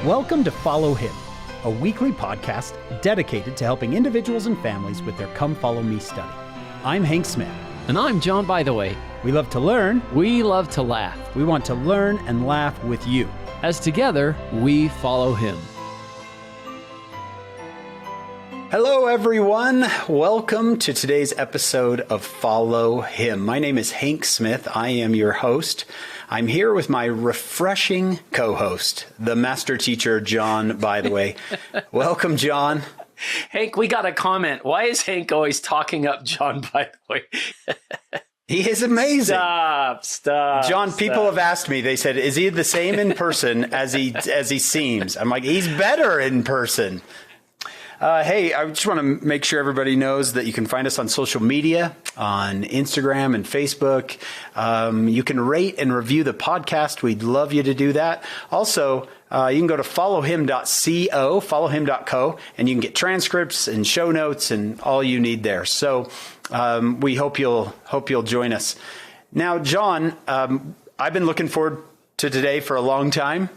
Welcome to Follow Him, a weekly podcast dedicated to helping individuals and families with their Come Follow Me study. I'm Hank Smith. And I'm John Bytheway. We love to learn. We love to laugh. We want to learn and laugh with you. As together, we follow Him. Hello, everyone. Welcome to today's episode of Follow Him. My name is Hank Smith. I am your host. I'm here with my refreshing co-host, the master teacher, John Bytheway. Welcome, John. Hank, we got a comment. Why is Hank always talking up John Bytheway? He is amazing. Stop. John, people have asked me, they said, is he the same in person as he seems? I'm like, he's better in person. Hey, I just want to make sure everybody knows that you can find us on social media, on Instagram and Facebook. You can rate and review the podcast. We'd love you to do that. Also, you can go to followHIM.co, and you can get transcripts and show notes and all you need there. So we hope you'll join us. Now, John, I've been looking forward to today for a long time.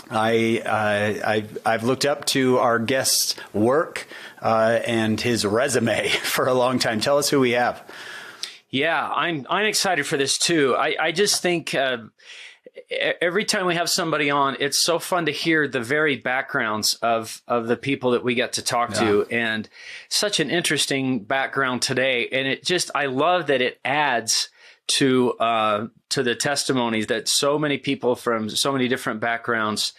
I've looked up to our guest's work and his resume for a long time. Tell us who we have. Yeah, I'm excited for this too. I just think every time we have somebody on, it's so fun to hear the varied backgrounds of the people that we get to talk to, and such an interesting background today. And I love that it adds to the testimonies that so many people from so many different backgrounds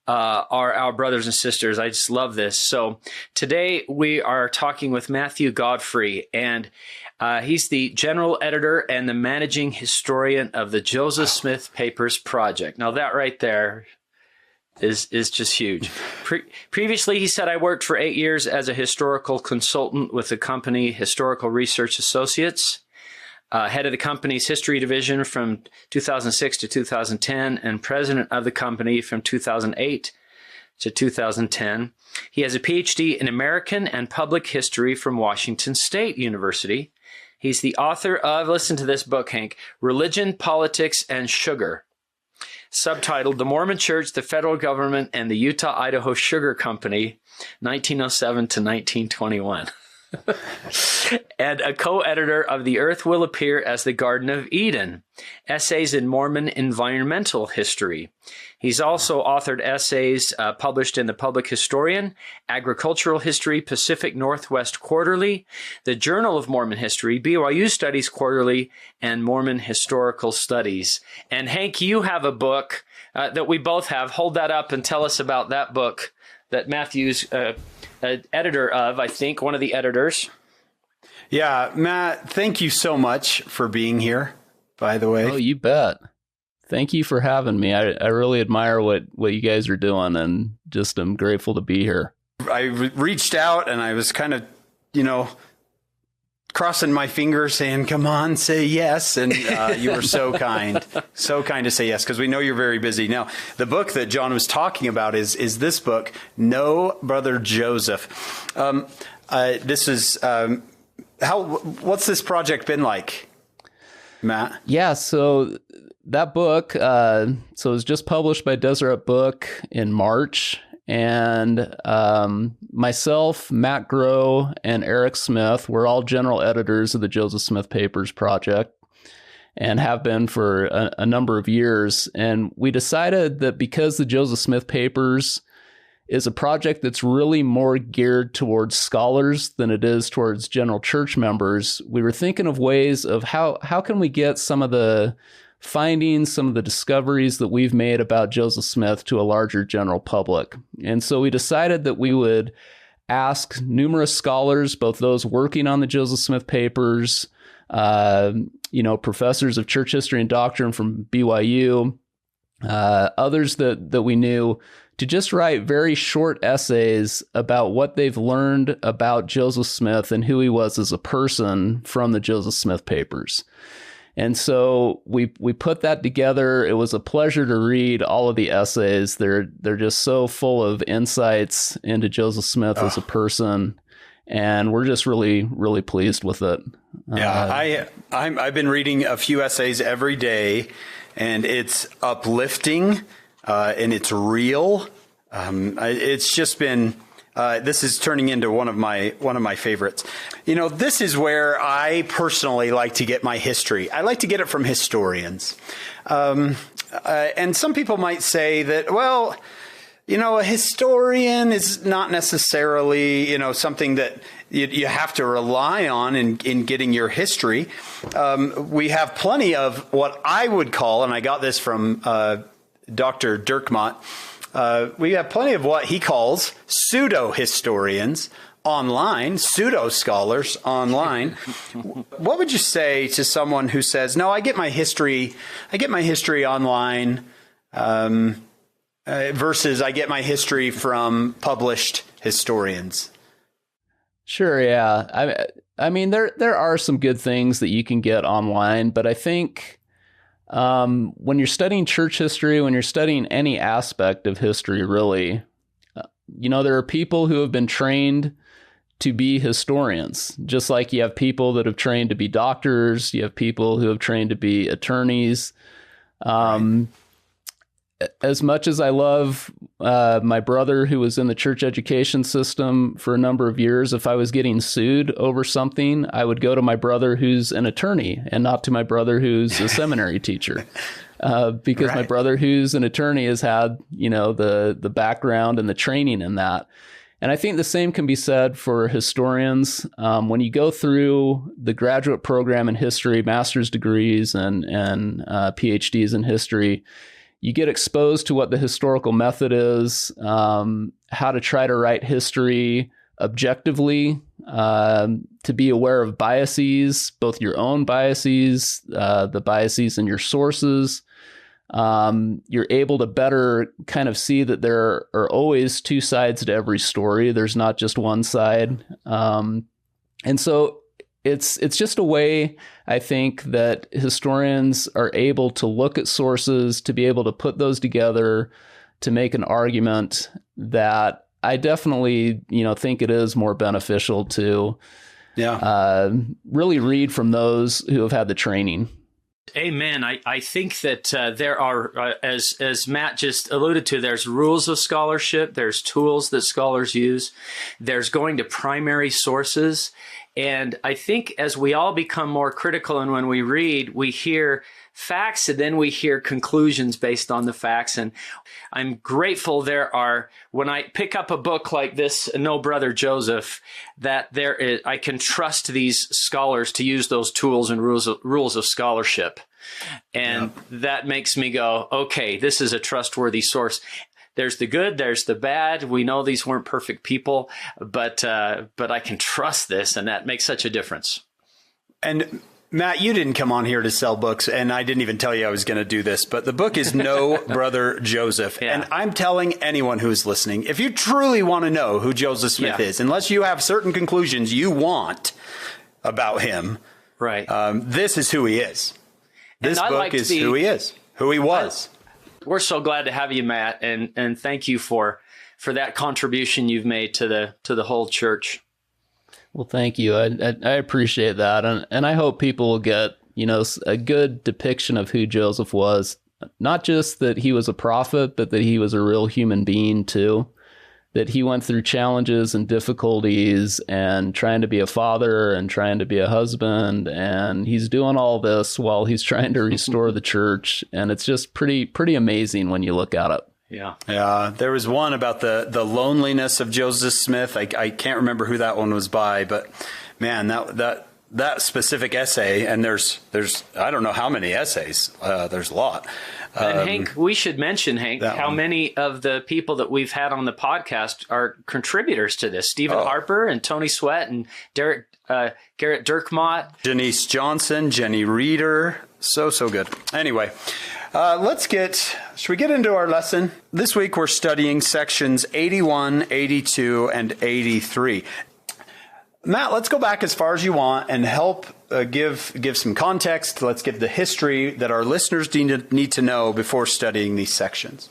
are our brothers and sisters. I just love this. So today we are talking with Matthew Godfrey, and he's the general editor and the managing historian of the Joseph Smith Papers Project. Now that right there is just huge. Previously, he said, I worked for 8 years as a historical consultant with the company Historical Research Associates. Head of the company's history division from 2006 to 2010, and president of the company from 2008 to 2010. He has a PhD in American and Public History from Washington State University. He's the author of, listen to this book, Hank, Religion, Politics, and Sugar, subtitled The Mormon Church, the Federal Government, and the Utah-Idaho Sugar Company, 1907 to 1921. And a co-editor of The Earth Will Appear as the Garden of Eden, Essays in Mormon Environmental History. He's also authored essays published in the Public Historian, Agricultural History, Pacific Northwest Quarterly, the Journal of Mormon History, BYU Studies Quarterly, and Mormon Historical Studies. And Hank, you have a book that we both have. Hold that up and tell us about that book that Matthew's editor of, I think, one of the editors. Yeah, Matt, thank you so much for being here, by the way. Oh, you bet. Thank you for having me. I really admire what you guys are doing, and just am grateful to be here. I reached out and I was kind of, crossing my fingers saying, come on, say yes. And you were so kind to say yes, because we know you're very busy. Now, the book that John was talking about is this book, No Brother Joseph. This is, what's this project been like, Matt? Yeah, so that book, so it was just published by Deseret Book in March. And myself, Matt Groh, and Eric Smith, we're all general editors of the Joseph Smith Papers Project and have been for a number of years. And we decided that because the Joseph Smith Papers is a project that's really more geared towards scholars than it is towards general church members, we were thinking of ways of how can we get some of the findings, some of the discoveries that we've made about Joseph Smith to a larger general public. And so we decided that we would ask numerous scholars, both those working on the Joseph Smith Papers, professors of church history and doctrine from BYU, others that we knew, to just write very short essays about what they've learned about Joseph Smith and who he was as a person from the Joseph Smith Papers. And so we put that together. It was a pleasure to read all of the essays. They're just so full of insights into Joseph Smith as a person, and we're just really, really pleased with it. Yeah, I've been reading a few essays every day, and it's uplifting. and it's real. It's just been. This is turning into one of my favorites. This is where I personally like to get my history. I like to get it from historians. And some people might say that, well, a historian is not necessarily, something that you have to rely on in getting your history. We have plenty of what I would call, and I got this from Dr. Dirkmaat, we have plenty of what he calls pseudo-historians online, pseudo-scholars online. What would you say to someone who says, no, I get my history online, versus I get my history from published historians? Sure, yeah. I mean, there are some good things that you can get online, but I think when you're studying church history, when you're studying any aspect of history, really, there are people who have been trained to be historians, just like you have people that have trained to be doctors, you have people who have trained to be attorneys. Right. As much as I love my brother who was in the church education system for a number of years, if I was getting sued over something, I would go to my brother who's an attorney and not to my brother who's a seminary teacher. Because right. My brother who's an attorney has had, the background and the training in that. And I think the same can be said for historians. When you go through the graduate program in history, master's degrees and PhDs in history, you get exposed to what the historical method is, how to try to write history objectively, to be aware of biases, both your own biases, the biases in your sources. You're able to better kind of see that there are always two sides to every story. There's not just one side. And so it's just a way, I think, that historians are able to look at sources, to be able to put those together, to make an argument that I definitely, think it is more beneficial to really read from those who have had the training. Amen. I think that there are, as Matt just alluded to, there's rules of scholarship, there's tools that scholars use, there's going to primary sources. And I think as we all become more critical and when we read, we hear facts and then we hear conclusions based on the facts. And I'm grateful when I pick up a book like this, No Brother Joseph, that I can trust these scholars to use those tools and rules of scholarship. And that makes me go, okay, this is a trustworthy source. There's the good, there's the bad. We know these weren't perfect people, but I can trust this, and that makes such a difference. And Matt, you didn't come on here to sell books, and I didn't even tell you I was going to do this, but the book is No Brother Joseph. Yeah. And I'm telling anyone who's listening, if you truly want to know who Joseph Smith is, unless you have certain conclusions you want about him, right? This is who he is. This book is who he is, who he was. We're so glad to have you, Matt, and thank you for that contribution you've made to the whole church. Well, thank you. I appreciate that, and I hope people will get a good depiction of who Joseph was. Not just that he was a prophet, but that he was a real human being too. That he went through challenges and difficulties, and trying to be a father and trying to be a husband, and he's doing all this while he's trying to restore the church, and it's just pretty amazing when you look at it. Yeah. There was one about the loneliness of Joseph Smith. I can't remember who that one was by, but man, that specific essay, and there's I don't know how many essays. There's a lot. And Hank, we should mention, Hank, how many of the people that we've had on the podcast are contributors to this. Stephen Harper and Tony Sweat and Garrett Dirkmaat. Janice Johnson, Jenny Reeder. So good. Anyway, should we get into our lesson? This week we're studying sections 81, 82, and 83. Matt, let's go back as far as you want and help give some context. Let's give the history that our listeners need to know before studying these sections.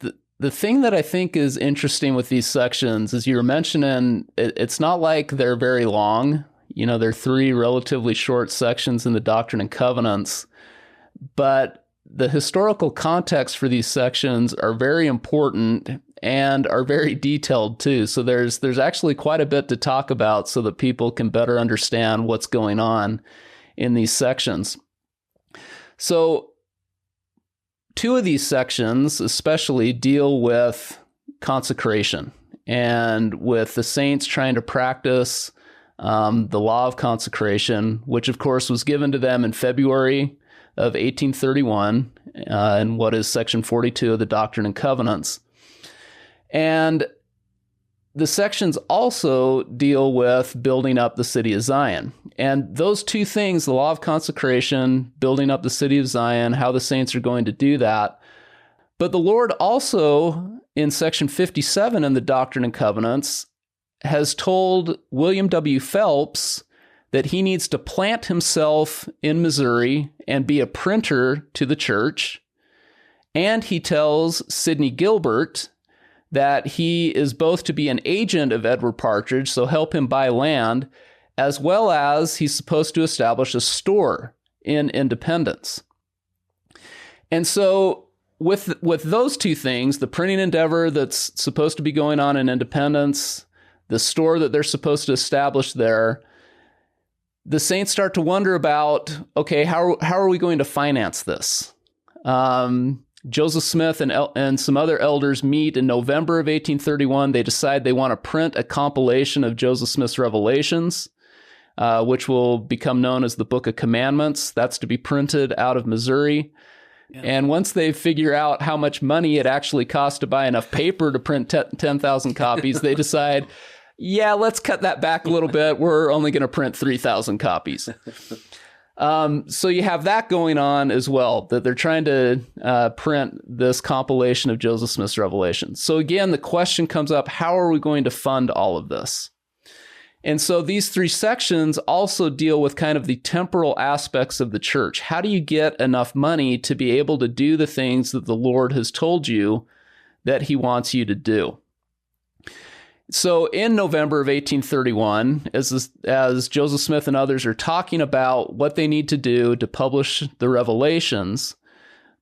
The thing that I think is interesting with these sections is you were mentioning it's not like they're very long. They're 3 relatively short sections in the Doctrine and Covenants, but the historical context for these sections are very important and are very detailed too. So there's actually quite a bit to talk about so that people can better understand what's going on in these sections. So 2 of these sections especially deal with consecration and with the saints trying to practice the law of consecration, which of course was given to them in February of 1831 in what is section 42 of the Doctrine and Covenants. And the sections also deal with building up the city of Zion. And those 2 things, the law of consecration, building up the city of Zion, how the saints are going to do that. But the Lord also, in section 57 in the Doctrine and Covenants, has told William W. Phelps that he needs to plant himself in Missouri and be a printer to the church. And he tells Sidney Gilbert that he is both to be an agent of Edward Partridge, so help him buy land, as well as he's supposed to establish a store in Independence. And so with those 2 things, the printing endeavor that's supposed to be going on in Independence, the store that they're supposed to establish there, the saints start to wonder about, okay, how are we going to finance this? Joseph Smith and some other elders meet in November of 1831. They decide they want to print a compilation of Joseph Smith's revelations, which will become known as the Book of Commandments. That's to be printed out of Missouri. Yeah. And once they figure out how much money it actually costs to buy enough paper to print 10,000 copies, they decide, yeah, let's cut that back a little bit. We're only going to print 3,000 copies. So you have that going on as well, that they're trying to print this compilation of Joseph Smith's revelations. So again, the question comes up, how are we going to fund all of this? And so these 3 sections also deal with kind of the temporal aspects of the church. How do you get enough money to be able to do the things that the Lord has told you that he wants you to do? So in November of 1831, as Joseph Smith and others are talking about what they need to do to publish the revelations,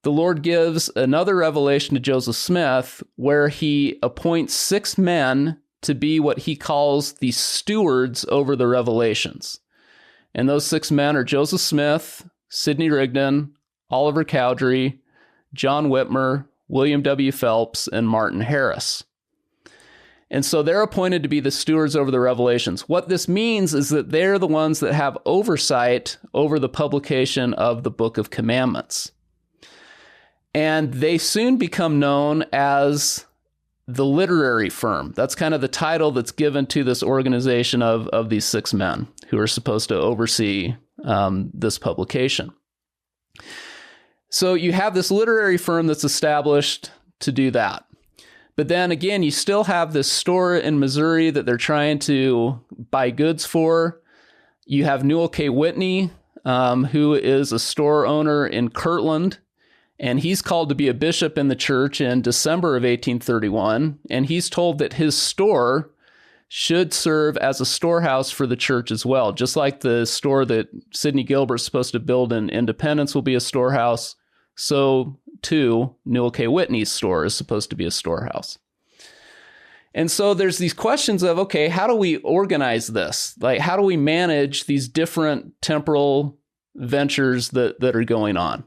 the Lord gives another revelation to Joseph Smith where he appoints 6 men to be what he calls the stewards over the revelations. And those 6 men are Joseph Smith, Sidney Rigdon, Oliver Cowdery, John Whitmer, William W. Phelps, and Martin Harris. And so they're appointed to be the stewards over the revelations. What this means is that they're the ones that have oversight over the publication of the Book of Commandments. And they soon become known as the literary firm. That's kind of the title that's given to this organization of these 6 men who are supposed to oversee this publication. So you have this literary firm that's established to do that. But then again, you still have this store in Missouri that they're trying to buy goods for. You have Newell K. Whitney, who is a store owner in Kirtland, and he's called to be a bishop in the church in December of 1831, and he's told that his store should serve as a storehouse for the church as well. Just like the store that Sidney Gilbert's supposed to build in Independence will be a storehouse, so too Newell K. Whitney's store is supposed to be a storehouse. And so there's these questions of, okay, how do we organize this? Like, how do we manage these different temporal ventures that are going on?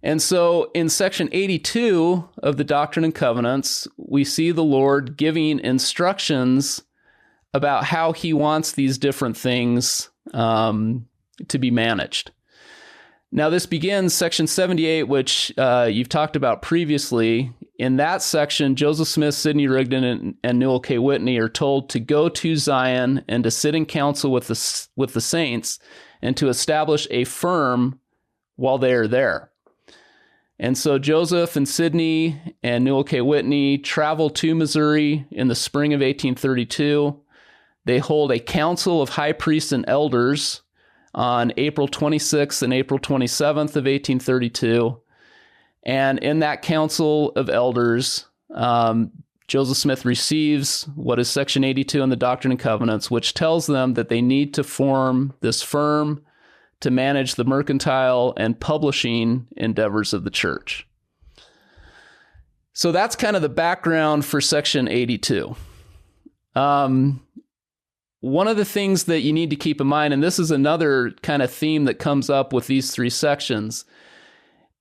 And so in section 82 of the Doctrine and Covenants, we see the Lord giving instructions about how he wants these different things to be managed. Now, this begins section 78, which you've talked about previously. In that section, Joseph Smith, Sidney Rigdon, and Newell K. Whitney are told to go to Zion and to sit in council with the saints and to establish a firm while they are there. And so Joseph and Sidney and Newell K. Whitney travel to Missouri in the spring of 1832. They hold a council of high priests and elders on April 26th and April 27th of 1832. And in that council of elders, Joseph Smith receives what is section 82 in the Doctrine and Covenants, which tells them that they need to form this firm to manage the mercantile and publishing endeavors of the church. So that's kind of the background for section 82. One of the things that you need to keep in mind, and this is another kind of theme that comes up with these three sections,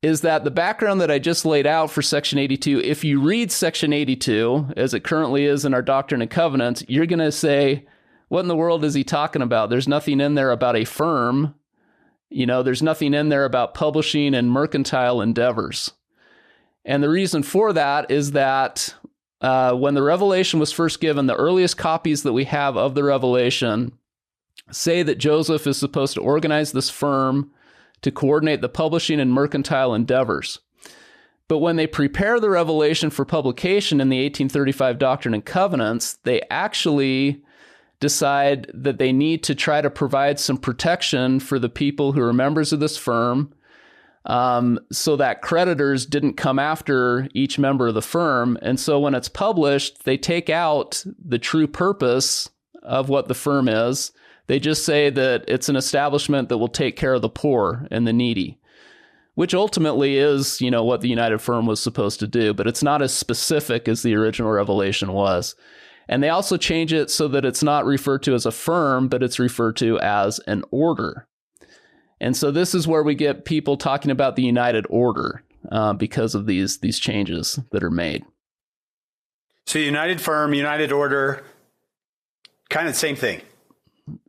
is that the background that I just laid out for section 82, if you read section 82, as it currently is in our Doctrine and Covenants, you're going to say, what in the world is he talking about? There's nothing in there about a firm. There's nothing in there about publishing and mercantile endeavors. And the reason for that is that when the revelation was first given, the earliest copies that we have of the revelation say that Joseph is supposed to organize this firm to coordinate the publishing and mercantile endeavors. But when they prepare the revelation for publication in the 1835 Doctrine and Covenants, they actually decide that they need to try to provide some protection for the people who are members of this firm, so that creditors didn't come after each member of the firm. And so when it's published, they take out the true purpose of what the firm is. They just say that it's an establishment that will take care of the poor and the needy, which ultimately is, what the United Firm was supposed to do, but it's not as specific as the original revelation was. And they also change it so that it's not referred to as a firm, but it's referred to as an order. And so this is where we get people talking about the United Order because of these changes that are made. So United Firm, United Order, kind of same thing.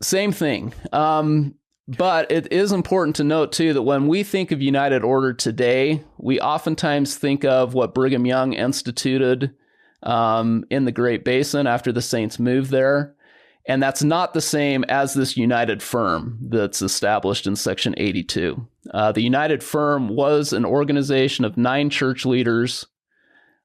Same thing. But it is important to note, too, that when we think of United Order today, we oftentimes think of what Brigham Young instituted in the Great Basin after the saints moved there. And that's not the same as this United Firm that's established in Section 82. The United Firm was an organization of 9 church leaders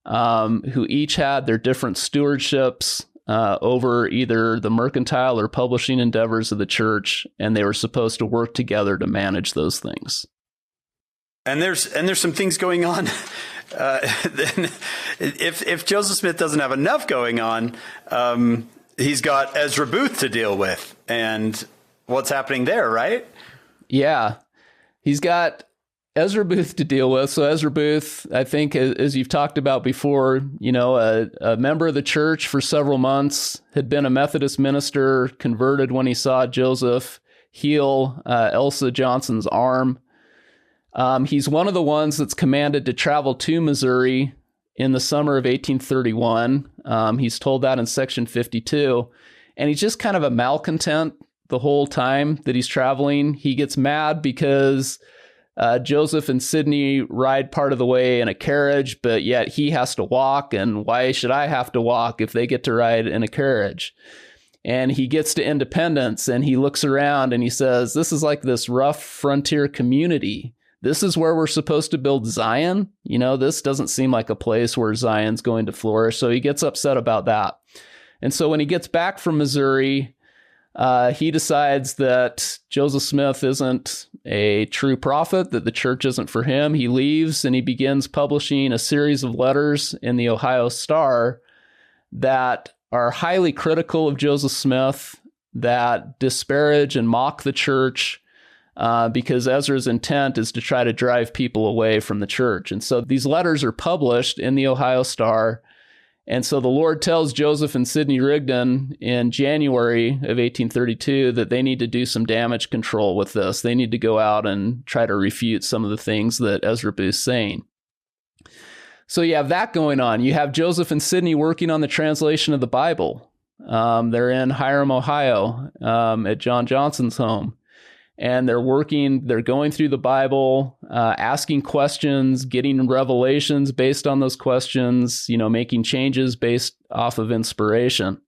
who each had their different stewardships over either the mercantile or publishing endeavors of the church, and they were supposed to work together to manage those things. And there's some things going on. If Joseph Smith doesn't have enough going on, he's got Ezra Booth to deal with, and what's happening there, right? Yeah, he's got Ezra Booth to deal with. So Ezra Booth, I think, as you've talked about before, a member of the church for several months, had been a Methodist minister, converted when he saw Joseph heal Elsa Johnson's arm. He's one of the ones that's commanded to travel to Missouri in the summer of 1831. He's told that in Section 52. And he's just kind of a malcontent the whole time that he's traveling. He gets mad because Joseph and Sidney ride part of the way in a carriage, but yet he has to walk. And why should I have to walk if they get to ride in a carriage? And he gets to Independence and he looks around and he says, this is like this rough frontier community. This is where we're supposed to build Zion. This doesn't seem like a place where Zion's going to flourish. So he gets upset about that. And so when he gets back from Missouri, he decides that Joseph Smith isn't a true prophet, that the church isn't for him. He leaves and he begins publishing a series of letters in the Ohio Star that are highly critical of Joseph Smith, that disparage and mock the church, because Ezra's intent is to try to drive people away from the church. And so these letters are published in the Ohio Star. And so the Lord tells Joseph and Sidney Rigdon in January of 1832 that they need to do some damage control with this. They need to go out and try to refute some of the things that Ezra Booth's saying. So you have that going on. You have Joseph and Sidney working on the translation of the Bible. They're in Hyrum, Ohio, at John Johnson's home. And they're going through the Bible, asking questions, getting revelations based on those questions, making changes based off of inspiration.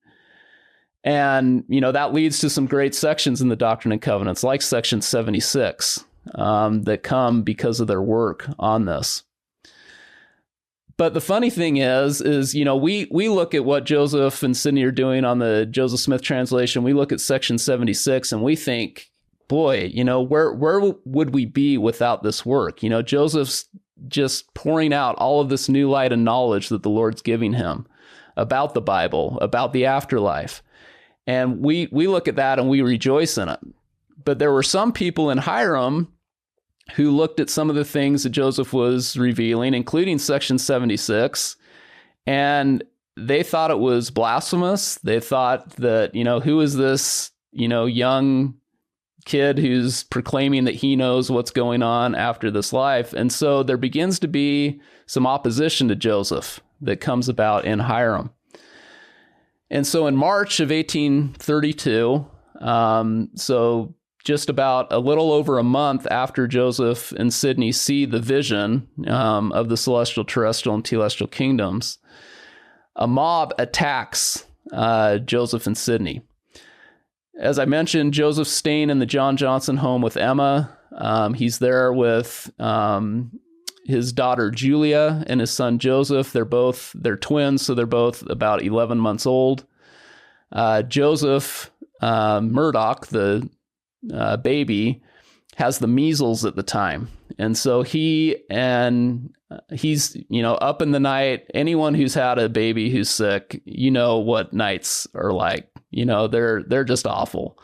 And, that leads to some great sections in the Doctrine and Covenants, like section 76, that come because of their work on this. But the funny thing is, we look at what Joseph and Sidney are doing on the Joseph Smith translation. We look at section 76 and we think, boy, where would we be without this work? Joseph's just pouring out all of this new light and knowledge that the Lord's giving him about the Bible, about the afterlife. And we look at that and we rejoice in it. But there were some people in Hyrum who looked at some of the things that Joseph was revealing, including Section 76, and they thought it was blasphemous. They thought that, who is this, young kid who's proclaiming that he knows what's going on after this life? And so there begins to be some opposition to Joseph that comes about in Hyrum. And so in March of 1832, so just about a little over a month after Joseph and Sidney see the vision of the celestial, terrestrial, and telestial kingdoms, a mob attacks Joseph and Sidney. As I mentioned, Joseph's staying in the John Johnson home with Emma. He's there with his daughter Julia and his son Joseph. They're twins, so they're both about 11 months old. Joseph Murdoch, the baby, has the measles at the time. And so he's, up in the night. Anyone who's had a baby who's sick, what nights are like. They're just awful.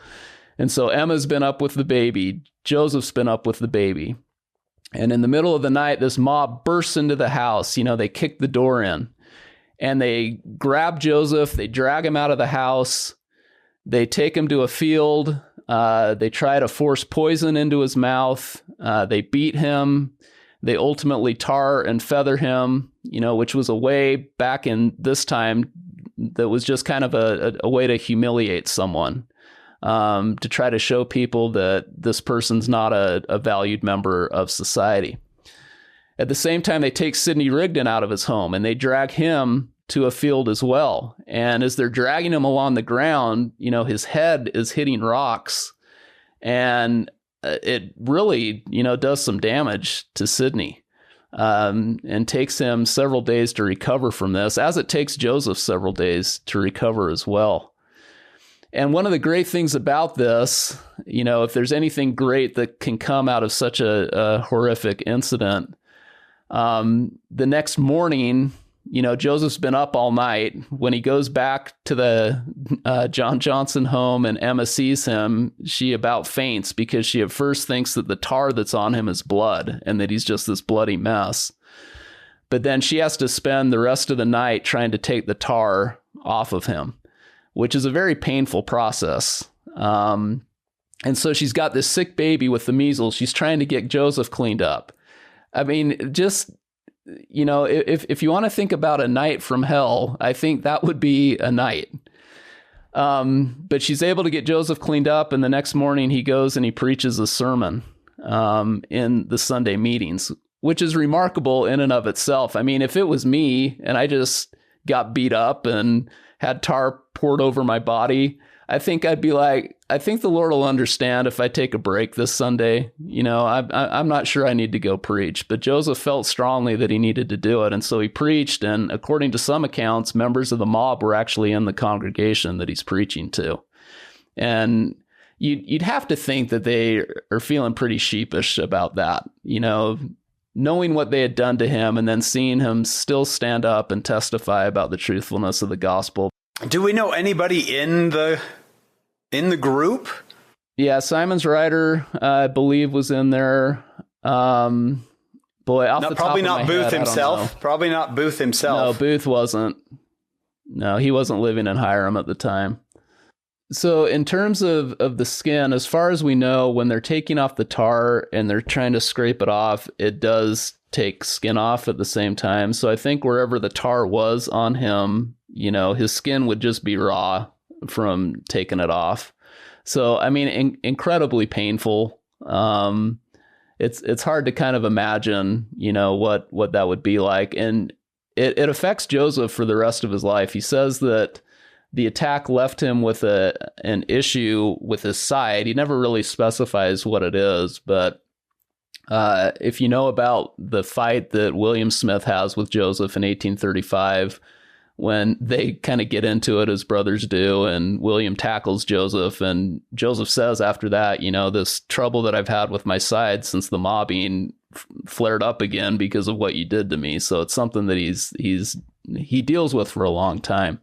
And so Emma's been up with the baby. Joseph's been up with the baby. And in the middle of the night, this mob bursts into the house. They kick the door in and they grab Joseph. They drag him out of the house. They take him to a field. They try to force poison into his mouth. They beat him. They ultimately tar and feather him, which was a way back in this time that was just kind of a way to humiliate someone, to try to show people that this person's not a valued member of society. At the same time, they take Sidney Rigdon out of his home and they drag him to a field as well. And as they're dragging him along the ground, his head is hitting rocks, and it really, does some damage to Sidney, and takes him several days to recover from this, as it takes Joseph several days to recover as well. And one of the great things about this, if there's anything great that can come out of such a horrific incident, the next morning, Joseph's been up all night. When he goes back to the John Johnson home and Emma sees him, she about faints because she at first thinks that the tar that's on him is blood and that he's just this bloody mess. But then she has to spend the rest of the night trying to take the tar off of him, which is a very painful process. And so she's got this sick baby with the measles. She's trying to get Joseph cleaned up. I mean, just... if you want to think about a night from hell, I think that would be a night. But she's able to get Joseph cleaned up, and the next morning he goes and he preaches a sermon in the Sunday meetings, which is remarkable in and of itself. I mean, if it was me and I just got beat up and had tar poured over my body, I think I'd be like, I think the Lord will understand if I take a break this Sunday. I'm not sure I need to go preach, but Joseph felt strongly that he needed to do it. And so he preached. And according to some accounts, members of the mob were actually in the congregation that he's preaching to. And you'd have to think that they are feeling pretty sheepish about that, knowing what they had done to him and then seeing him still stand up and testify about the truthfulness of the gospel. Do we know anybody in the group? Yeah, Simon's Rider, I believe, was in there. Probably not Booth himself. Probably not Booth himself. No, Booth wasn't. No, he wasn't living in Hyrum at the time. So in terms of the skin, as far as we know, when they're taking off the tar and they're trying to scrape it off, it does take skin off at the same time. So I think wherever the tar was on him, his skin would just be raw from taking it off. So, I mean, incredibly painful. It's hard to kind of imagine, what that would be like. And it affects Joseph for the rest of his life. He says that the attack left him with an issue with his side. He never really specifies what it is, but if you know about the fight that William Smith has with Joseph in 1835, when they kind of get into it as brothers do, and William tackles Joseph, and Joseph says after that, this trouble that I've had with my side since the mobbing flared up again because of what you did to me. So it's something that he deals with for a long time.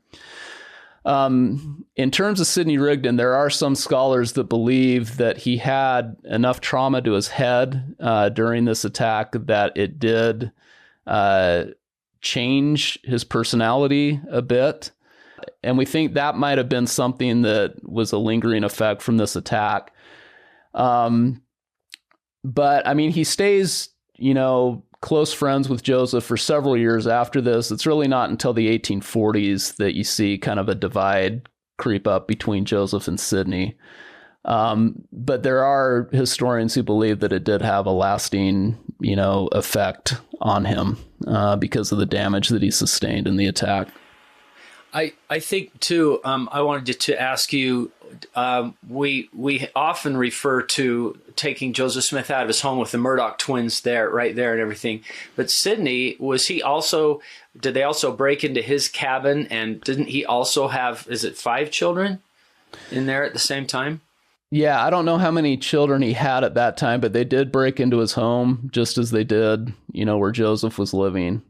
In terms of Sidney Rigdon, there are some scholars that believe that he had enough trauma to his head during this attack that it did change his personality a bit. And we think that might have been something that was a lingering effect from this attack. But I mean, he stays, close friends with Joseph for several years after this. It's really not until the 1840s that you see kind of a divide creep up between Joseph and Sidney. But there are historians who believe that it did have a lasting, effect on him because of the damage that he sustained in the attack. I think too. I wanted to ask you. We often refer to taking Joseph Smith out of his home with the Murdoch twins right there and everything. But Sidney, did they also break into his cabin? And didn't he also have, is it 5 children in there at the same time? Yeah, I don't know how many children he had at that time, but they did break into his home just as they did, where Joseph was living.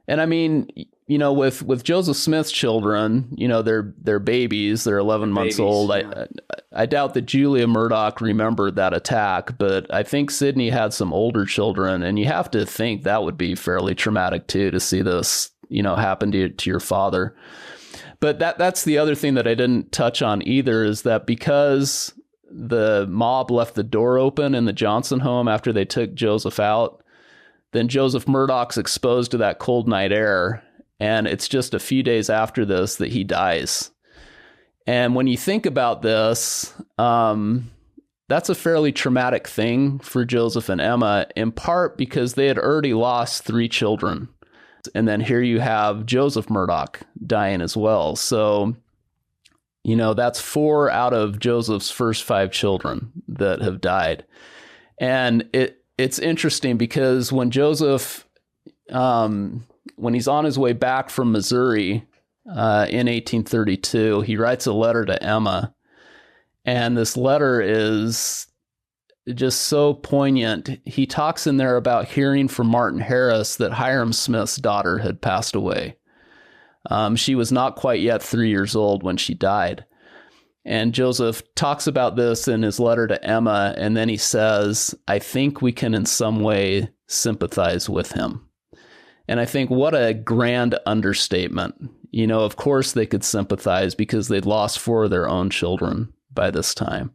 And I mean, with Joseph Smith's children, they're babies, they're 11 months old. Yeah. I doubt that Julia Murdoch remembered that attack, but I think Sidney had some older children, and you have to think that would be fairly traumatic too, to see this, happen to your father. But that's the other thing that I didn't touch on either, is that because the mob left the door open in the Johnson home after they took Joseph out, then Joseph Murdoch's exposed to that cold night air. And it's just a few days after this that he dies. And when you think about this, that's a fairly traumatic thing for Joseph and Emma, in part because they had already lost 3 children. And then here you have Joseph Murdoch dying as well. So, that's 4 out of Joseph's first 5 children that have died. And it's interesting because when Joseph, when he's on his way back from Missouri in 1832, he writes a letter to Emma. And this letter is just so poignant. He talks in there about hearing from Martin Harris that Hyrum Smith's daughter had passed away. She was not quite yet 3 years old when she died. And Joseph talks about this in his letter to Emma, and then he says, I think we can in some way sympathize with him. And I think what a grand understatement. Of course they could sympathize because they'd lost 4 of their own children by this time.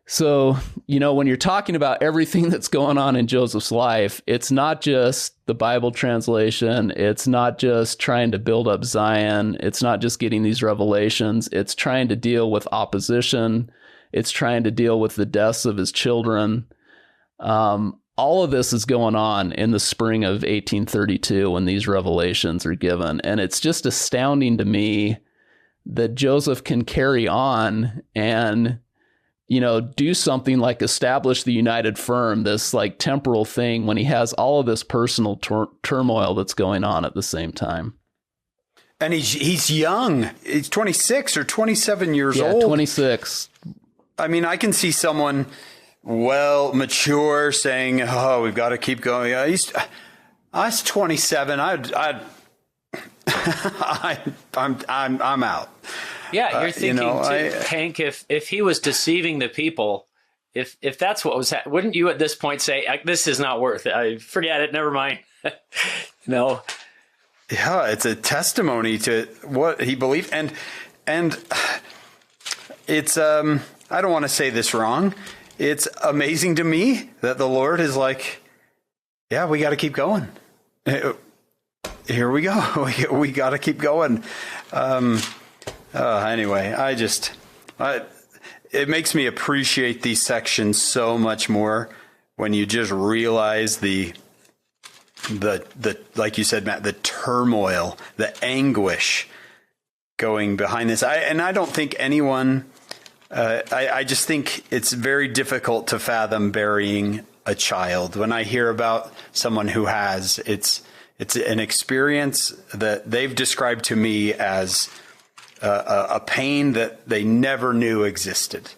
So, when you're talking about everything that's going on in Joseph's life, it's not just the Bible translation. It's not just trying to build up Zion. It's not just getting these revelations. It's trying to deal with opposition. It's trying to deal with the deaths of his children. All of this is going on in the spring of 1832 when these revelations are given. And it's just astounding to me that Joseph can carry on and do something like establish the United Firm, this like temporal thing, when he has all of this personal turmoil that's going on at the same time. And he's young. He's 26 or 27 years old. 26. I mean, I can see someone mature saying, "Oh, we've got to keep going." I was 27. I'm out. Yeah, you're thinking Hank, if he was deceiving the people, if that's what was wouldn't you at this point say, this is not worth it? Forget it. Never mind. No. Yeah, it's a testimony to what he believed. And it's, I don't want to say this wrong. It's amazing to me that the Lord is like, yeah, we got to keep going. Here we go. We got to keep going. Anyway, it makes me appreciate these sections so much more when you just realize the like you said, Matt, the turmoil, the anguish going behind this. I don't think anyone, I just think it's very difficult to fathom burying a child. When I hear about someone who has, it's an experience that they've described to me as a pain that they never knew existed.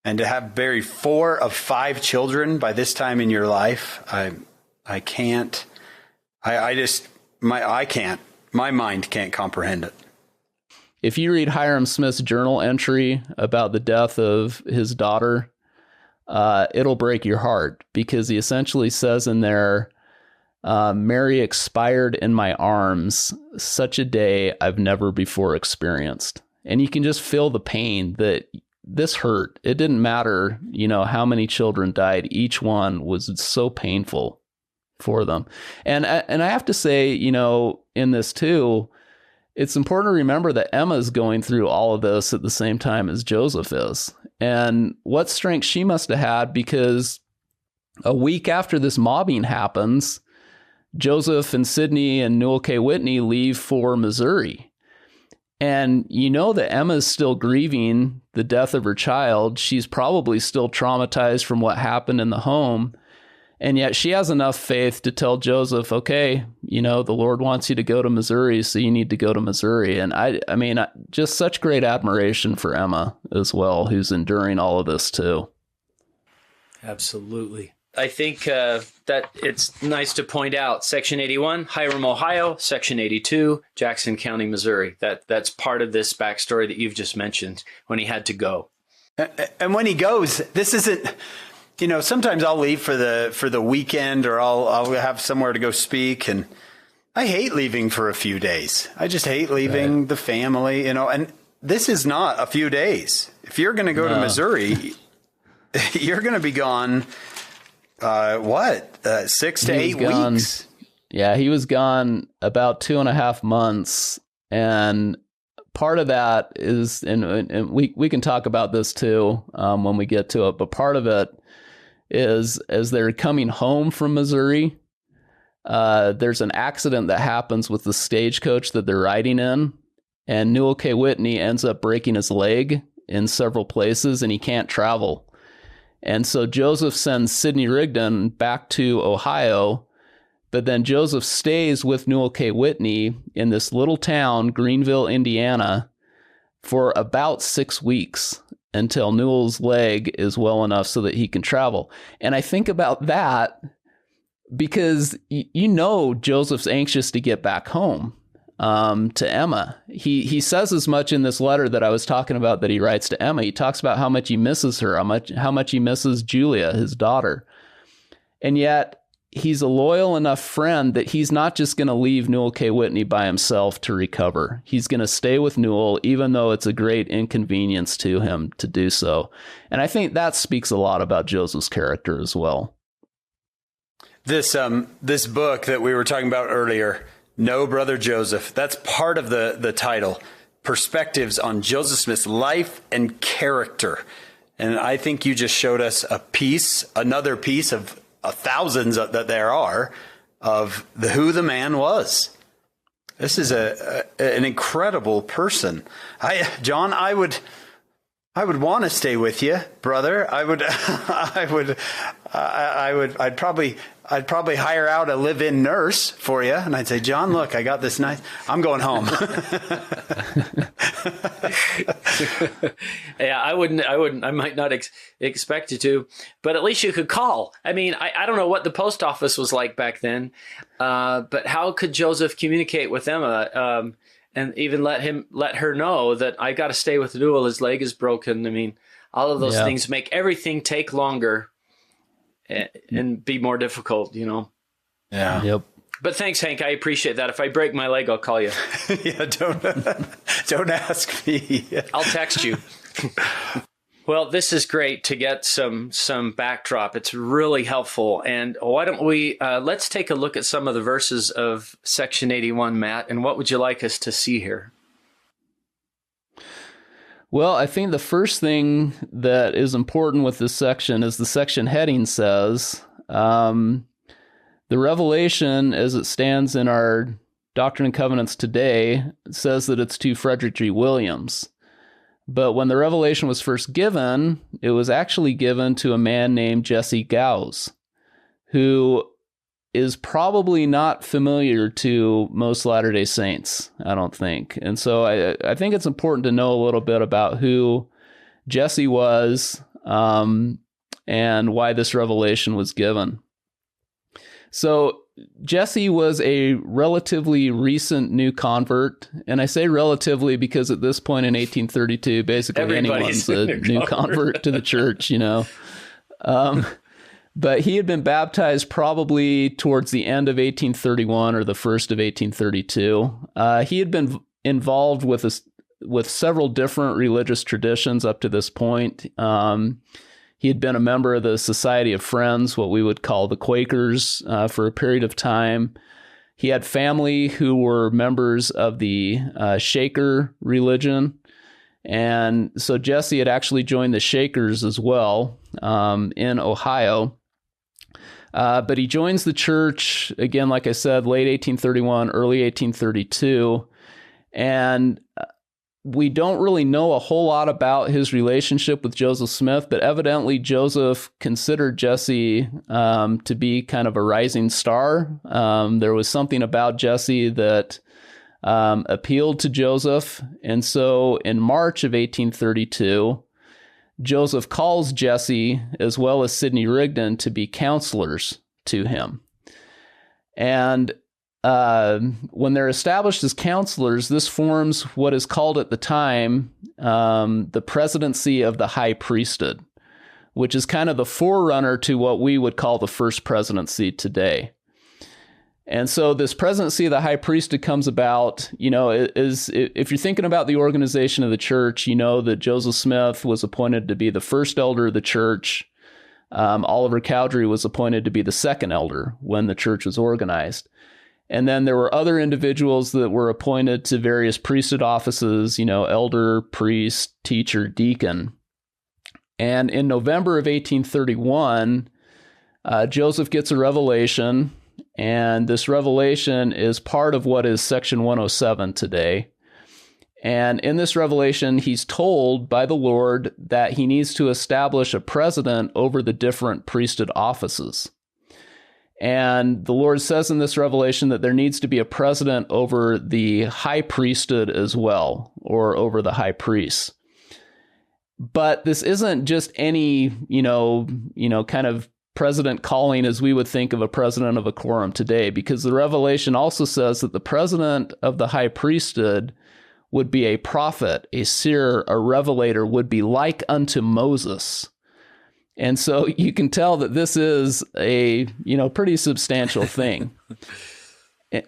And to have buried 4 of 5 children by this time in your life, I can't, my mind can't comprehend it. if you read Hyrum Smith's journal entry about the death of his daughter, it'll break your heart, because he essentially says in there, Mary expired in my arms, such a day I've never before experienced. And you can just feel the pain that this hurt. It didn't matter, how many children died. Each one was so painful for them. And I have to say, in this too, it's important to remember that Emma's going through all of this at the same time as Joseph is. And what strength she must have had, because a week after this mobbing happens, Joseph and Sidney and Newell K. Whitney leave for Missouri. And that Emma's still grieving the death of her child. She's probably still traumatized from what happened in the home. And yet she has enough faith to tell Joseph, okay, the Lord wants you to go to Missouri, so you need to go to Missouri. And I mean, just such great admiration for Emma as well, who's enduring all of this too. Absolutely. I think that it's nice to point out Section 81, Hyrum, Ohio, Section 82, Jackson County, Missouri. That's part of this backstory that you've just mentioned when he had to go. And when he goes, this isn't, sometimes I'll leave for the weekend, or I'll have somewhere to go speak, and I hate leaving for a few days. I just hate leaving the family, and this is not a few days. If you're going to go to Missouri, you're going to be gone. 6 to 8 weeks? Yeah, he was gone about 2.5 months. And part of that is, and we can talk about this too when we get to it, but part of it is as they're coming home from Missouri, there's an accident that happens with the stagecoach that they're riding in. And Newell K. Whitney ends up breaking his leg in several places, and he can't travel. And so Joseph sends Sidney Rigdon back to Ohio, but then Joseph stays with Newell K. Whitney in this little town, Greenville, Indiana, for about 6 weeks until Newell's leg is well enough so that he can travel. And I think about that because, Joseph's anxious to get back home. To Emma. He says as much in this letter that I was talking about that he writes to Emma. He talks about how much he misses her, how much he misses Julia, his daughter. And yet he's a loyal enough friend that he's not just going to leave Newell K. Whitney by himself to recover. He's going to stay with Newell, even though it's a great inconvenience to him to do so. And I think that speaks a lot about Joseph's character as well. This book that we were talking about earlier, No Brother Joseph, that's part of the title, Perspectives on Joseph Smith's Life and Character. And I think you just showed us another piece of thousands that there are, of who the man was. This is an incredible person. John, I would want to stay with you, brother. I'd probably hire out a live-in nurse for you, and I'd say, John, look, I got this nice. I'm going home. Yeah, I wouldn't. I might not expect you to, but at least you could call. I mean, I don't know what the post office was like back then, but how could Joseph communicate with Emma and even let her know that I got to stay with Newell? His leg is broken. I mean, all of those things make everything take longer and be more difficult, Yeah. Yep. But thanks, Hank. I appreciate that. If I break my leg, I'll call you. Yeah, don't ask me. I'll text you. Well, this is great to get some backdrop. It's really helpful. And why don't we let's take a look at some of the verses of Section 81, Matt. And what would you like us to see here? Well, I think the first thing that is important with this section is the section heading says, the revelation as it stands in our Doctrine and Covenants today says that it's to Frederick G. Williams. But when the revelation was first given, it was actually given to a man named Jesse Gause, who is probably not familiar to most Latter-day Saints, I don't think. And so I think it's important to know a little bit about who Jesse was and why this revelation was given. So Jesse was a relatively recent new convert. And I say relatively because at this point in 1832, basically Everybody's anyone's a new convert to the church, you know. But he had been baptized probably towards the end of 1831 or the first of 1832. He had been involved with several different religious traditions up to this point. He had been a member of the Society of Friends, what we would call the Quakers, for a period of time. He had family who were members of the Shaker religion. And so Jesse had actually joined the Shakers as well in Ohio. But he joins the church, again, like I said, late 1831, early 1832. And we don't really know a whole lot about his relationship with Joseph Smith, but evidently Joseph considered Jesse to be kind of a rising star. There was something about Jesse that appealed to Joseph. And so in March of 1832, Joseph calls Jesse as well as Sidney Rigdon to be counselors to him. And when they're established as counselors, this forms what is called at the time the presidency of the high priesthood, which is kind of the forerunner to what we would call the first presidency today. And so this presidency of the high priesthood comes about, you know, if you're thinking about the organization of the church, you know that Joseph Smith was appointed to be the first elder of the church. Oliver Cowdery was appointed to be the second elder when the church was organized. And then there were other individuals that were appointed to various priesthood offices, you know, elder, priest, teacher, deacon. And in November of 1831, Joseph gets a revelation, and this revelation is part of what is Section 107 today. And in this revelation, he's told by the Lord that he needs to establish a president over the different priesthood offices. And the Lord says in this revelation that there needs to be a president over the high priesthood as well, or over the high priests. But this isn't just any, you know, kind of president calling as we would think of a president of a quorum today, because the revelation also says that the president of the high priesthood would be a prophet, a seer, a revelator, would be like unto Moses. And so you can tell that this is a, you know, pretty substantial thing.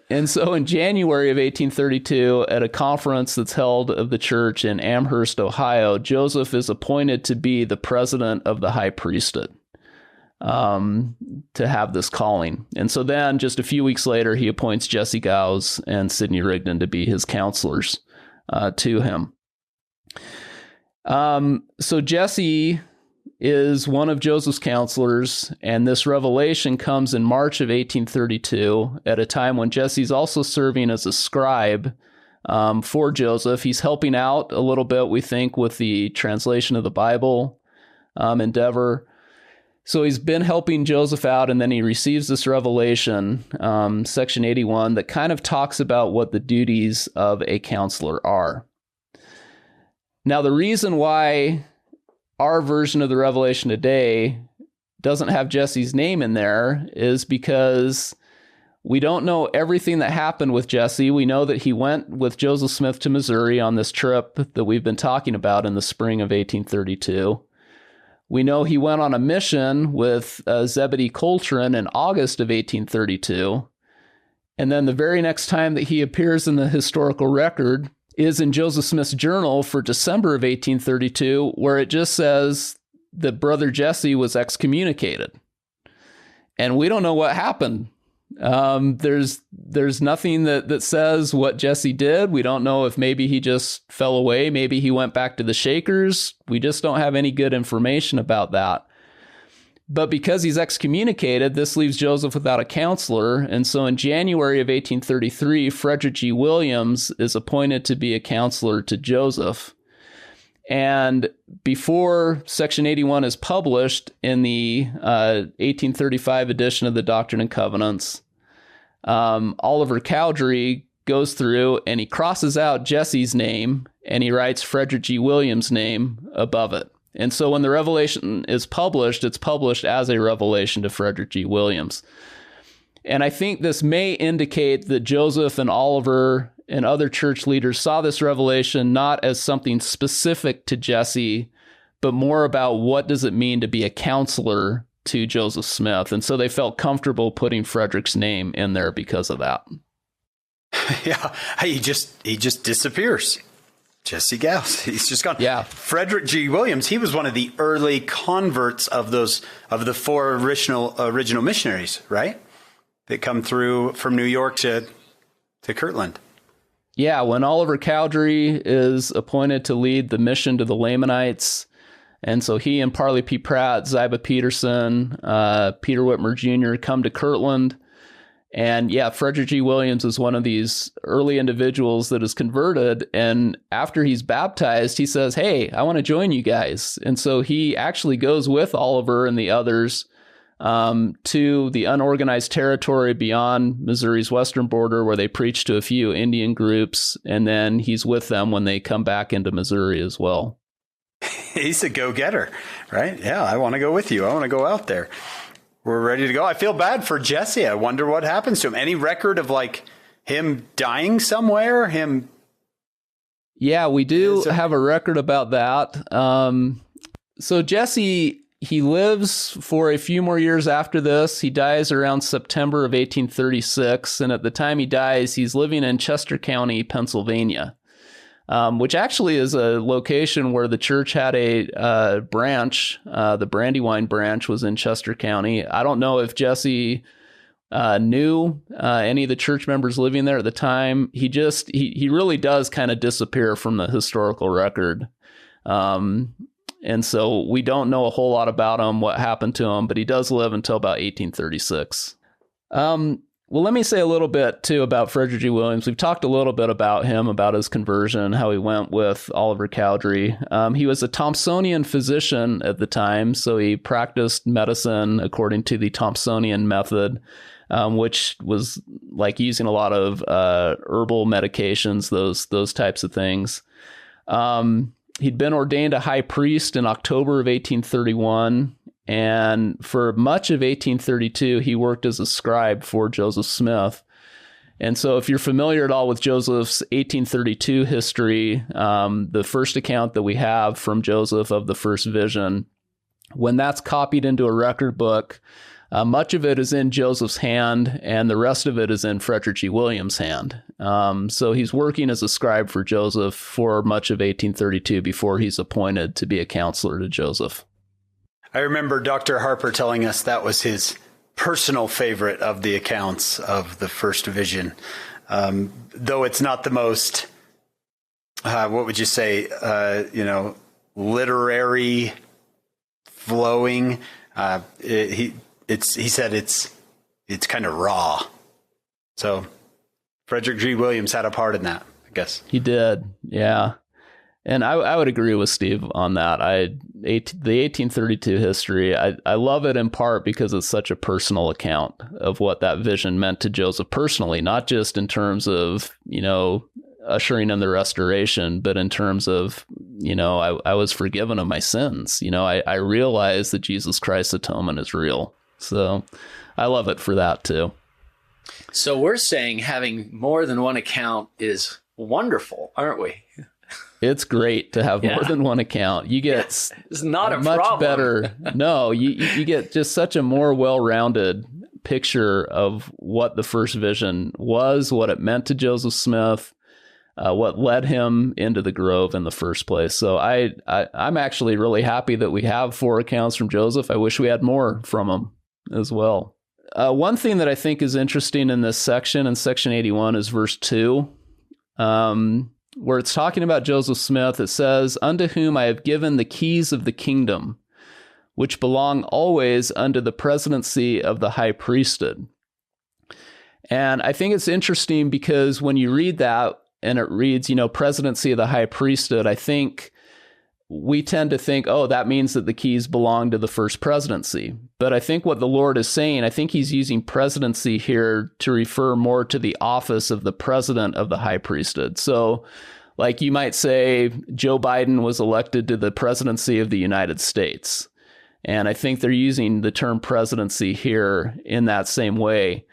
And so in January of 1832, at a conference that's held of the church in Amherst, Ohio, Joseph is appointed to be the president of the high priesthood, to have this calling. And so then just a few weeks later, he appoints Jesse Gause and Sidney Rigdon to be his counselors to him. So Jesse is one of Joseph's counselors, and this revelation comes in March of 1832 at a time when Jesse's also serving as a scribe for Joseph. He's helping out a little bit, we think, with the translation of the Bible endeavor. So he's been helping Joseph out, and then he receives this revelation, section 81, that kind of talks about what the duties of a counselor are. Now, the reason why our version of the revelation today doesn't have Jesse's name in there is because we don't know everything that happened with Jesse. We know that he went with Joseph Smith to Missouri on this trip that we've been talking about in the spring of 1832. We know he went on a mission with Zebedee Coltrane in August of 1832. And then the very next time that he appears in the historical record is in Joseph Smith's journal for December of 1832, where it just says that Brother Jesse was excommunicated. And we don't know what happened. There's nothing that says what Jesse did. We don't know if maybe he just fell away. Maybe he went back to the Shakers. We just don't have any good information about that. But because he's excommunicated, this leaves Joseph without a counselor. And so in January of 1833, Frederick G. Williams is appointed to be a counselor to Joseph. And before Section 81 is published in the 1835 edition of the Doctrine and Covenants, Oliver Cowdery goes through and he crosses out Jesse's name and he writes Frederick G. Williams' name above it. And so when the revelation is published, it's published as a revelation to Frederick G. Williams. And I think this may indicate that Joseph and Oliver and other church leaders saw this revelation not as something specific to Jesse, but more about what does it mean to be a counselor to Joseph Smith. And so they felt comfortable putting Frederick's name in there because of that. Yeah, he just disappears. Jesse Gause, he's just gone. Yeah. Frederick G. Williams, he was one of the early converts of the four original missionaries, right? That come through from New York to Kirtland. Yeah, when Oliver Cowdery is appointed to lead the mission to the Lamanites, and so he and Parley P. Pratt, Ziba Peterson, Peter Whitmer Jr. come to Kirtland. And yeah, Frederick G. Williams is one of these early individuals that is converted. And after he's baptized, he says, hey, I want to join you guys. And so he actually goes with Oliver and the others to the unorganized territory beyond Missouri's western border, where they preach to a few Indian groups. And then he's with them when they come back into Missouri as well. He's a go-getter, right? Yeah, I want to go with you. I want to go out there. We're ready to go. I feel bad for Jesse. I wonder what happens to him. Any record of like him dying somewhere? Yeah, we do have a record about that. So Jesse, he lives for a few more years after this. He dies around September of 1836. And at the time he dies, he's living in Chester County, Pennsylvania, which actually is a location where the church had a branch. The Brandywine branch was in Chester County. I don't know if Jesse knew any of the church members living there at the time. He really does kind of disappear from the historical record. And so we don't know a whole lot about him, what happened to him, but he does live until about 1836. Well, let me say a little bit, too, about Frederick G. Williams. We've talked a little bit about him, about his conversion, how he went with Oliver Cowdery. He was a Thompsonian physician at the time, so he practiced medicine according to the Thompsonian method, which was like using a lot of herbal medications, those types of things. He'd been ordained a high priest in October of 1831. And for much of 1832, he worked as a scribe for Joseph Smith. And so if you're familiar at all with Joseph's 1832 history, the first account that we have from Joseph of the first vision, when that's copied into a record book, much of it is in Joseph's hand, and the rest of it is in Frederick G. Williams' hand. So he's working as a scribe for Joseph for much of 1832 before he's appointed to be a counselor to Joseph. I remember Dr. Harper telling us that was his personal favorite of the accounts of the first vision, though it's not the most, what would you say, literary flowing. He said it's kind of raw. So Frederick G. Williams had a part in that, I guess. He did, yeah. And I would agree with Steve on that. The 1832 history, I love it in part because it's such a personal account of what that vision meant to Joseph personally, not just in terms of, ushering in the restoration, but in terms of, I was forgiven of my sins. I realized that Jesus Christ's atonement is real. So I love it for that too. So we're saying having more than one account is wonderful, aren't we? It's great to have more than one account. You get it's not a much problem. better. No, you get just such a more well-rounded picture of what the first vision was, what it meant to Joseph Smith, what led him into the grove in the first place. So I'm actually really happy that we have 4 accounts from Joseph. I wish we had more from him as well. One thing that I think is interesting in this section, in section 81, is verse 2. Where it's talking about Joseph Smith. It says, "Unto whom I have given the keys of the kingdom, which belong always unto the presidency of the high priesthood." And I think it's interesting because when you read that and it reads, presidency of the high priesthood, I think we tend to think, oh, that means that the keys belong to the first presidency. But I think what the Lord is saying, I think he's using presidency here to refer more to the office of the president of the high priesthood. So like you might say, Joe Biden was elected to the presidency of the United States. And I think they're using the term presidency here in that same way.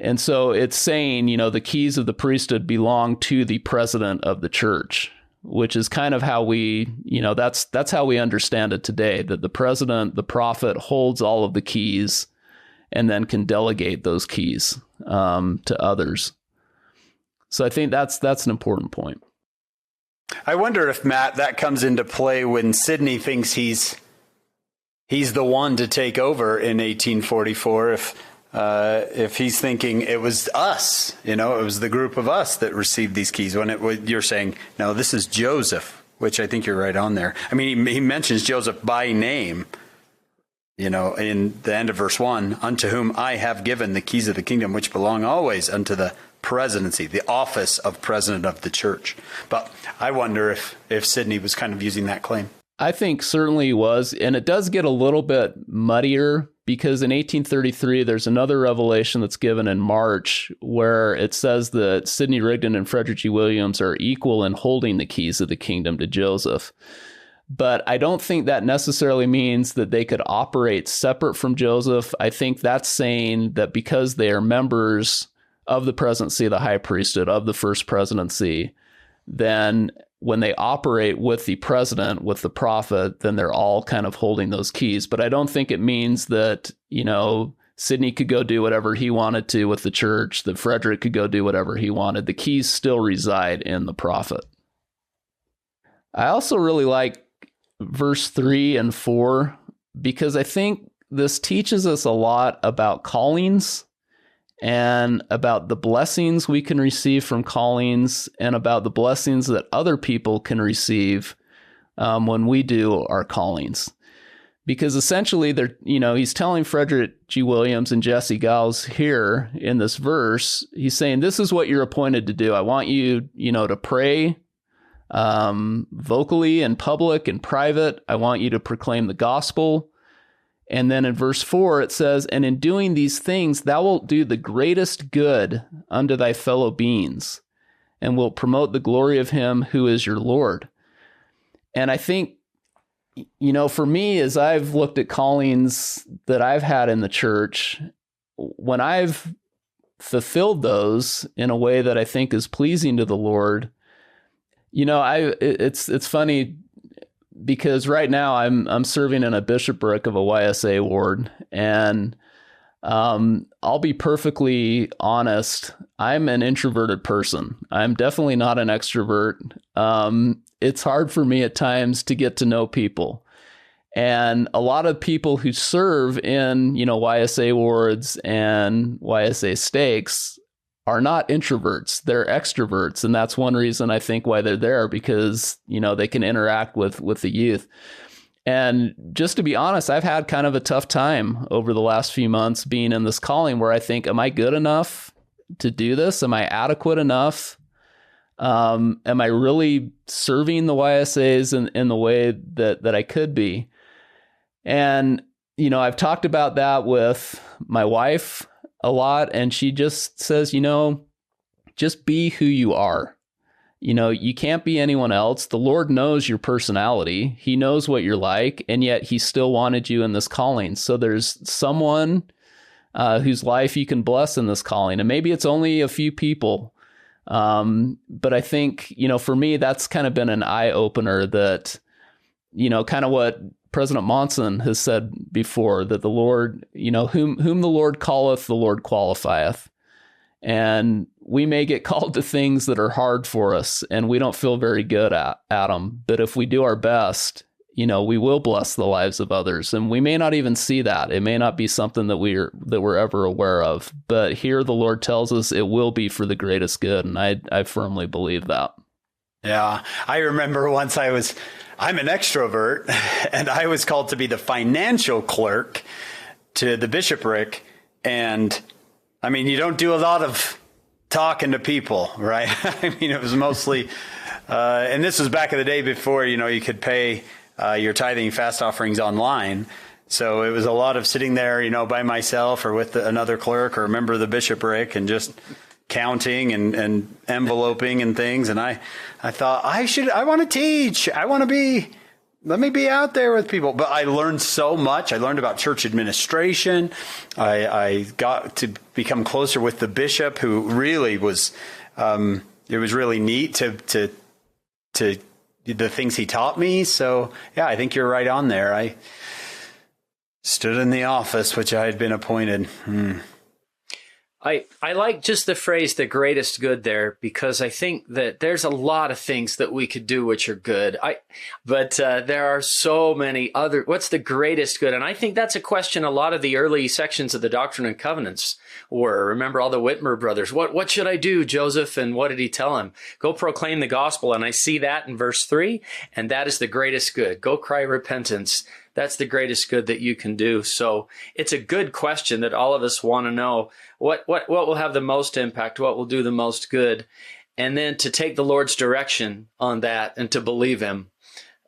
And so it's saying, the keys of the priesthood belong to the president of the church, which is kind of how we, that's how we understand it today, that the president, the prophet, holds all of the keys and then can delegate those keys to others. So I think that's an important point. I wonder if, Matt, that comes into play when Sidney thinks he's the one to take over in 1844. If he's thinking it was us, it was the group of us that received these keys. When you're saying, no, this is Joseph, which I think you're right on there. I mean, he mentions Joseph by name, in the end of verse 1, unto whom I have given the keys of the kingdom, which belong always unto the presidency, the office of president of the church. But I wonder if Sidney was kind of using that claim. I think certainly he was. And it does get a little bit muddier because in 1833, there's another revelation that's given in March where it says that Sidney Rigdon and Frederick G. Williams are equal in holding the keys of the kingdom to Joseph. But I don't think that necessarily means that they could operate separate from Joseph. I think that's saying that because they are members of the presidency of the high priesthood, of the first presidency, then when they operate with the president, with the prophet, then they're all kind of holding those keys. But I don't think it means that, Sidney could go do whatever he wanted to with the church, that Frederick could go do whatever he wanted. The keys still reside in the prophet. I also really like verse 3 and 4, because I think this teaches us a lot about callings and about the blessings we can receive from callings and about the blessings that other people can receive when we do our callings. Because essentially, he's telling Frederick G. Williams and Jesse Gause here in this verse, he's saying, this is what you're appointed to do. I want you, to pray vocally in public and private. I want you to proclaim the gospel. And then in verse 4, it says, and in doing these things, thou wilt do the greatest good unto thy fellow beings, and wilt promote the glory of him who is your Lord. And I think, for me, as I've looked at callings that I've had in the church, when I've fulfilled those in a way that I think is pleasing to the Lord, it's funny, because right now I'm serving in a bishopric of a YSA ward, and I'll be perfectly honest, I'm an introverted person. I'm definitely not an extrovert. It's hard for me at times to get to know people. And a lot of people who serve in, YSA wards and YSA stakes are not introverts, they're extroverts. And that's one reason I think why they're there, because, they can interact with the youth. And just to be honest, I've had kind of a tough time over the last few months being in this calling where I think, am I good enough to do this? Am I adequate enough? Am I really serving the YSAs in the way that I could be? And, I've talked about that with my wife a lot, and she just says, just be who you are. You can't be anyone else. The Lord knows your personality. He knows what you're like, and yet he still wanted you in this calling. So there's someone whose life you can bless in this calling, and maybe it's only a few people. But I think, for me, that's kind of been an eye opener that, kind of what President Monson has said before, that the Lord, whom the Lord calleth, the Lord qualifieth. And we may get called to things that are hard for us and we don't feel very good at them. But if we do our best, we will bless the lives of others. And we may not even see that. It may not be something that we're ever aware of. But here the Lord tells us it will be for the greatest good. And I firmly believe that. Yeah. I remember once I'm an extrovert, and I was called to be the financial clerk to the bishopric. And I mean, you don't do a lot of talking to people, right? I mean, it was mostly, and this was back in the day before, you could pay your tithing and fast offerings online. So it was a lot of sitting there, by myself or with another clerk or a member of the bishopric and just counting and enveloping and things. And I thought I want to teach. I want to be let me be out there with people. But I learned so much. I learned about church administration. I got to become closer with the bishop, who really was, it was really neat to the things he taught me. So yeah, I think you're right on there. I stood in the office which I had been appointed. I like just the phrase, the greatest good there, because I think that there's a lot of things that we could do which are good. But there are so many other, what's the greatest good? And I think that's a question a lot of the early sections of the Doctrine and Covenants were. Remember all the Whitmer brothers. What should I do, Joseph? And what did he tell him? Go proclaim the gospel. And I see that in verse 3. And that is the greatest good. Go cry repentance. That's the greatest good that you can do. So it's a good question that all of us want to know. What will have the most impact? What will do the most good? And then to take the Lord's direction on that and to believe him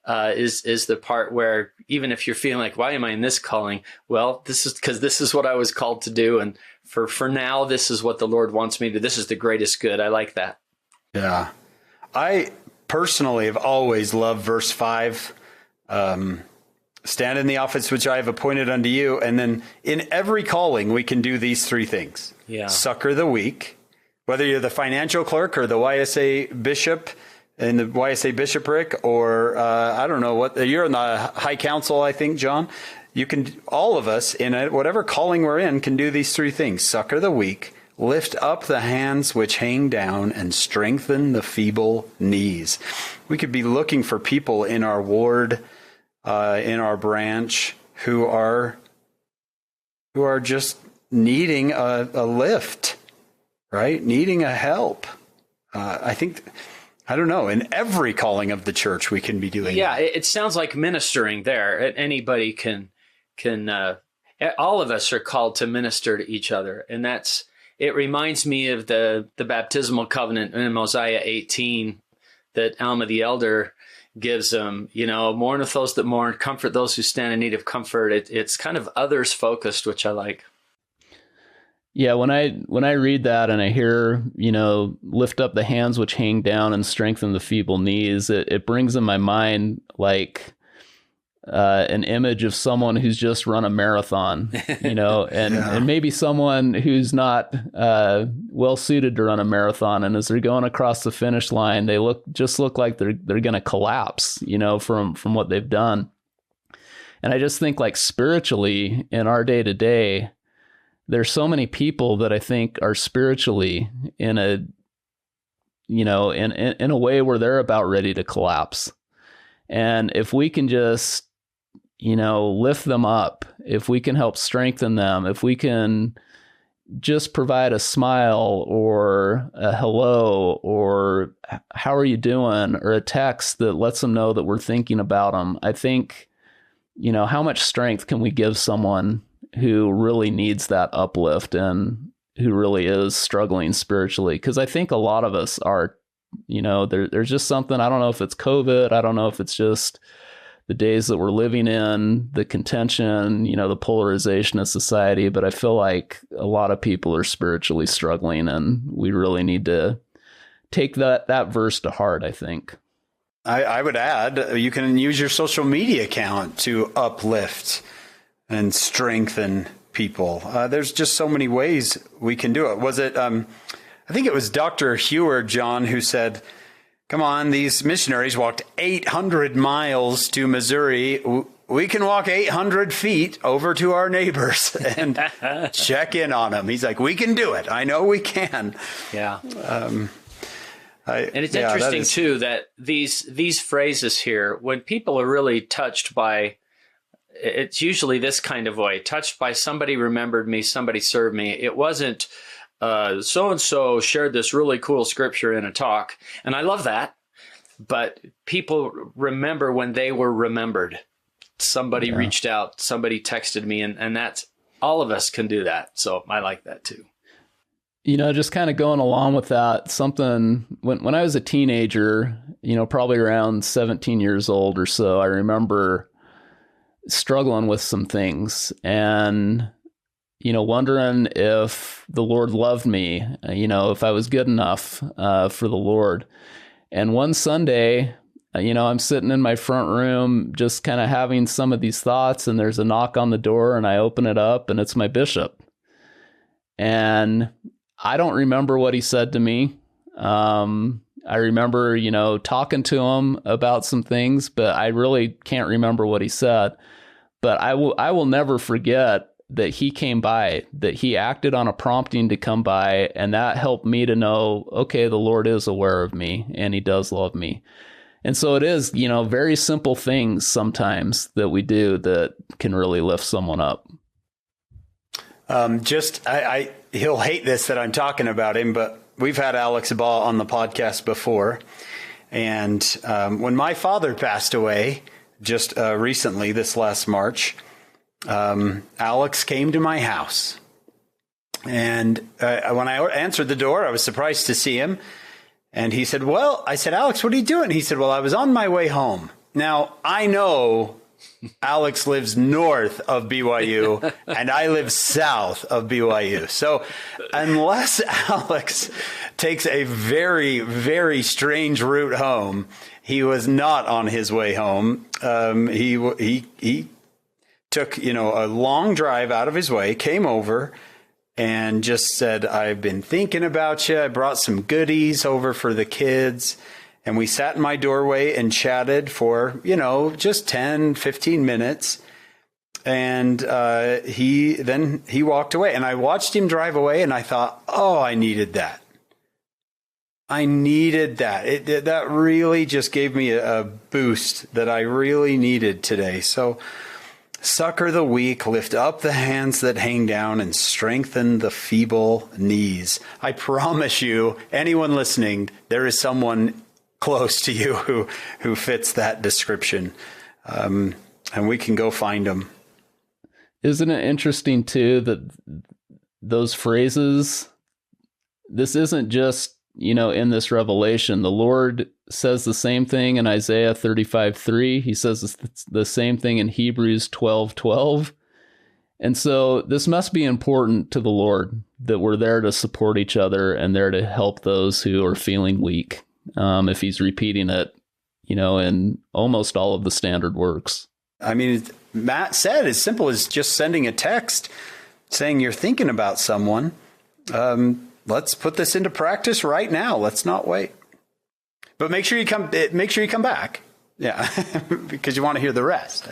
is the part where, even if you're feeling like, why am I in this calling? Well, this is because this is what I was called to do. And for now, this is what the Lord wants me to do. This is the greatest good. I like that. Yeah. I personally have always loved verse 5. Stand in the office which I have appointed unto you. And then in every calling, we can do these 3 things. Yeah. Succor the weak, whether you're the financial clerk or the YSA bishop in the YSA bishopric, or I don't know what, you're in the high council, I think, John. You can, all of us in whatever calling we're in can do these 3 things. Succor the weak, lift up the hands which hang down, and strengthen the feeble knees. We could be looking for people in our ward, in our branch, who are just needing a lift, right? Needing a help. I think, I don't know, in every calling of the church, we can be doing Yeah, that. it sounds like ministering there. Anybody can, all of us are called to minister to each other. And it reminds me of the baptismal covenant in Mosiah 18 that Alma the elder gives them, mourn with those that mourn, comfort those who stand in need of comfort. It's kind of others focused, which I like. Yeah, when I read that and I hear, lift up the hands which hang down and strengthen the feeble knees, it brings in my mind like an image of someone who's just run a marathon, and maybe someone who's not well suited to run a marathon, and as they're going across the finish line, they look like they're going to collapse, from what they've done. And I just think, like, spiritually in our day to day, there's so many people that I think are spiritually in a in a way where they're about ready to collapse. And if we can just lift them up, if we can help strengthen them, if we can just provide a smile or a hello or how are you doing, or a text that lets them know that we're thinking about them, I think, how much strength can we give someone who really needs that uplift and who really is struggling spiritually? Because I think a lot of us are, there's just something, I don't know if it's COVID, I don't know if it's just the days that we're living in, the contention, the polarization of society, but I feel like a lot of people are spiritually struggling, and we really need to take that verse to heart, I think. I would add, you can use your social media account to uplift and strengthen people. There's just so many ways we can do it. Was it, I think it was Dr. Hewer, John, who said, come on, these missionaries walked 800 miles to Missouri. We can walk 800 feet over to our neighbors and check in on them. He's like, we can do it. I know we can. Yeah. And it's interesting, too, that these phrases here, when people are really touched by, it's usually this kind of way, touched by somebody remembered me, somebody served me. It wasn't, so-and-so shared this really cool scripture in a talk. And I love that. But people remember when they were remembered. Somebody reached out, somebody texted me, and that's, all of us can do that. So I like that too. Just kind of going along with that, something, when I was a teenager, probably around 17 years old or so, I remember struggling with some things and, wondering if the Lord loved me, if I was good enough for the Lord. And one Sunday, I'm sitting in my front room just kind of having some of these thoughts, and there's a knock on the door, and I open it up, and it's my bishop. And I don't remember what he said to me. I remember, talking to him about some things, but I really can't remember what he said. But I will never forget that he came by, that he acted on a prompting to come by, and that helped me to know, okay, the Lord is aware of me, and he does love me. And so it is, very simple things sometimes that we do that can really lift someone up. He'll hate this that I'm talking about him, but we've had Alex Baugh on the podcast before. And when my father passed away just recently, this last March, Alex came to my house. And when I answered the door, I was surprised to see him. And he said, I said, Alex, what are you doing? He said, I was on my way home. Now, I know Alex lives north of BYU and I live south of BYU. So unless Alex takes a very, very strange route home, he was not on his way home. He took, a long drive out of his way, came over and just said, I've been thinking about you. I brought some goodies over for the kids. And we sat in my doorway and chatted for, just 10, 15 minutes. And he walked away. And I watched him drive away and I thought, I needed that. I needed that. That really just gave me a boost that I really needed today. So succor the weak, lift up the hands that hang down, and strengthen the feeble knees. I promise you, anyone listening, there is someone close to you who fits that description. And we can go find them. Isn't it interesting, too, that those phrases, this isn't just, in this revelation. The Lord says the same thing in Isaiah 35:3. He says the same thing in Hebrews 12:12. And so this must be important to the Lord, that we're there to support each other and there to help those who are feeling weak. If he's repeating it, in almost all of the standard works. I mean, Matt said as simple as just sending a text saying you're thinking about someone. Let's put this into practice right now. Let's not wait. But make sure you come back. Yeah, because you want to hear the rest.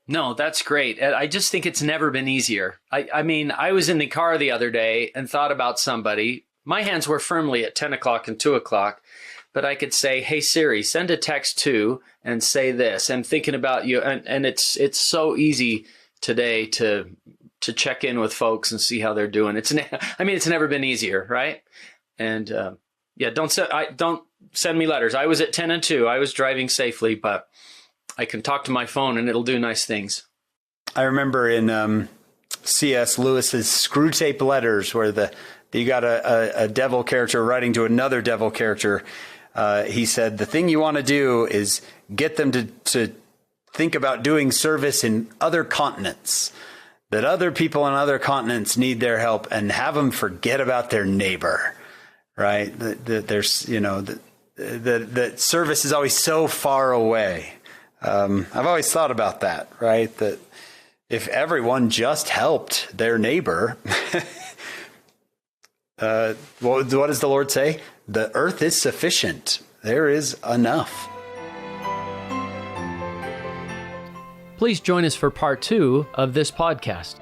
No, that's great. I just think it's never been easier. I mean, I was in the car the other day and thought about somebody. My hands were firmly at 10 o'clock and 2 o'clock, but I could say, hey, Siri, send a text to and say this. I'm thinking about you. And it's so easy today to check in with folks and see how they're doing. It's never been easier, right? And don't send me letters. I was at 10 and 2. I was driving safely, but I can talk to my phone and it'll do nice things. I remember in C.S. Lewis's Screw Tape Letters, where you got a devil character writing to another devil character. He said, the thing you want to do is get them to think about doing service in other continents, that other people on other continents need their help, and have them forget about their neighbor, right? That service is always so far away. I've always thought about that, right? That if everyone just helped their neighbor, what does the Lord say? The earth is sufficient. There is enough. Please join us for part 2 of this podcast.